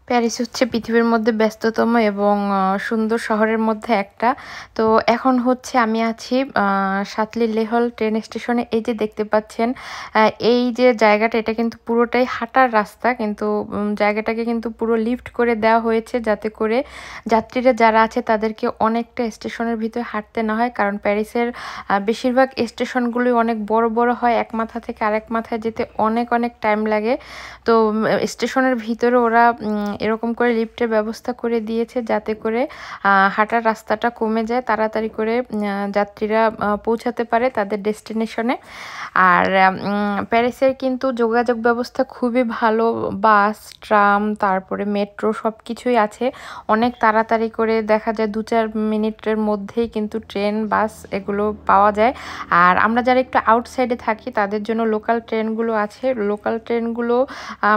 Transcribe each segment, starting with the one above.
Paris হচ্ছে পৃথিবীর মধ্যে ব্যস্ততম এবং সুন্দর শহরের মধ্যে একটা। তো এখন হচ্ছে আমি আছি সাতলি লেহল ট্রেন স্টেশনে। এই যে দেখতে পাচ্ছেন, এই যে জায়গাটা, এটা কিন্তু পুরোটাই হাঁটার রাস্তা, কিন্তু জায়গাটাকে কিন্তু পুরো লিফট করে দেওয়া হয়েছে যাতে করে যাত্রীরা যারা আছে তাদেরকে অনেকটা স্টেশনের ভিতরে হাঁটতে না হয়। কারণ প্যারিসের বেশিরভাগ স্টেশনগুলোই অনেক বড় বড় হয়, এক মাথা থেকে আরেক মাথায় যেতে অনেক অনেক টাইম লাগে। তো স্টেশনের ভিতরে ওরা এরকম করে লিফটের ব্যবস্থা করে দিয়েছে যাতে করে হাঁটার রাস্তাটা কমে যায়, তাড়াতাড়ি করে যাত্রীরা পৌঁছাতে পারে তাদের ডেস্টিনেশনে। আর প্যারিসের কিন্তু যোগাযোগ ব্যবস্থা খুবই ভালো, বাস, ট্রাম, তারপরে মেট্রো সব কিছুই আছে। অনেক তাড়াতাড়ি করে দেখা যায় 2-4 মিনিটের মধ্যেই কিন্তু ট্রেন, বাস এগুলো পাওয়া যায়। আর আমরা যারা একটু আউটসাইডে থাকি তাদের জন্য লোকাল ট্রেনগুলো আছে। লোকাল ট্রেনগুলো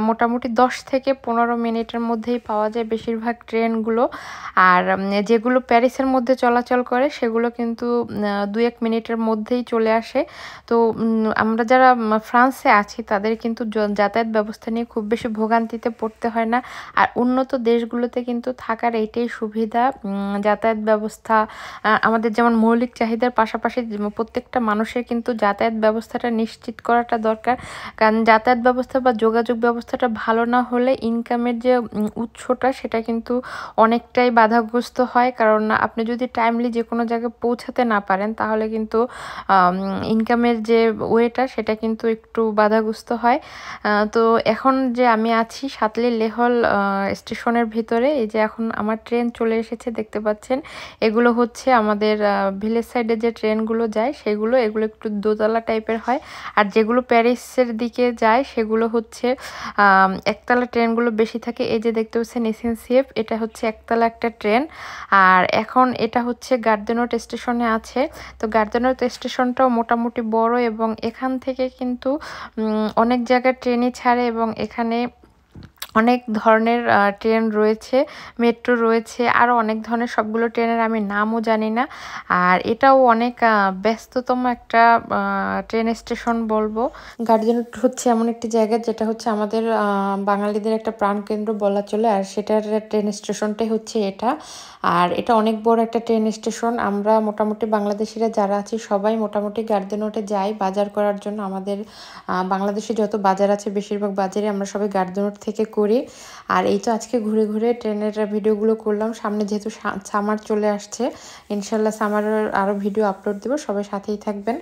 মোটামুটি 10 থেকে 15 মিনিটের মধ্যেই পাওয়া যায় বেশিরভাগ ট্রেনগুলো। আর যেগুলো প্যারিসের মধ্যে চলাচল করে সেগুলো কিন্তু 2-1 মিনিটের মধ্যেই চলে আসে। তো আমরা যারা ফ্রান্সে আছি তাদের কিন্তু যাতায়াত ব্যবস্থা নিয়ে খুব বেশি ভোগান্তিতে পড়তে হয় না। আর উন্নত দেশগুলোতে কিন্তু থাকার এইটাই সুবিধা, যাতায়াত ব্যবস্থা আমাদের যেমন মৌলিক চাহিদার পাশাপাশি প্রত্যেকটা মানুষের কিন্তু যাতায়াত ব্যবস্থাটা নিশ্চিত করাটা দরকার। কারণ যাতায়াত ব্যবস্থা বা যোগাযোগ ব্যবস্থাটা ভালো না হলে ইনকামের যে উৎসটা সেটা কিন্তু অনেকটাই বাধাগ্রস্ত হয়। কারণ আপনি যদি টাইমলি যে কোনো জায়গায় পৌঁছাতে না পারেন তাহলে কিন্তু ইনকামের যে ওয়েটা সেটা কিন্তু একটু বাধাগ্রস্ত হয়। তো এখন যে আমি আছি সাতলি লেহল স্টেশনের ভিতরে, এই যে এখন আমার ট্রেন চলে এসেছে দেখতে পাচ্ছেন। এগুলো হচ্ছে আমাদের ভিলেজ সাইডে যে ট্রেনগুলো যায় সেগুলো, এগুলো একটু দোতলা টাইপের হয়। আর যেগুলো প্যারিসের দিকে যায় সেগুলো হচ্ছে একতলা ট্রেনগুলো বেশি থাকে। এই যে দেখতে পাচ্ছেন এসএনসিএফ, এটা হচ্ছে একতলা একটা ট্রেন। আর এখন এটা হচ্ছে গার দে নর্ড স্টেশনে আছে। তো গার দে নর্ড স্টেশনটাও মোটামুটি বড় এবং এখান থেকে কিন্তু অনেক জায়গায় ট্রেনই ছাড়ে এবং এখানে অনেক ধরনের ট্রেন রয়েছে, মেট্রো রয়েছে, আরও অনেক ধরনের, সবগুলো ট্রেনের আমি নামও জানি না। আর এটাও অনেক ব্যস্ততম একটা ট্রেন স্টেশন বলবো। গার্ডেন হচ্ছে এমন একটি জায়গা যেটা হচ্ছে আমাদের বাঙালিদের একটা প্রাণকেন্দ্র বলা চলে, আর সেটার ট্রেন স্টেশনটাই হচ্ছে এটা। আর এটা অনেক বড় একটা ট্রেন স্টেশন। আমরা মোটামুটি বাংলাদেশিরা যারা আছি সবাই মোটামুটি গার দে নর্ডে যাই বাজার করার জন্য। আমাদের বাংলাদেশে যত বাজার আছে বেশিরভাগ বাজারে আমরা সবাই গার দে নর্ড থেকে করি। আর এই তো আজকে ঘুরে ঘুরে ট্রেনের ভিডিওগুলো করলাম। সামনে যেহেতু সামার চলে আসছে, ইনশাল্লাহ সামারের আরও ভিডিও আপলোড দেবো, সবাই সাথেই থাকবেন।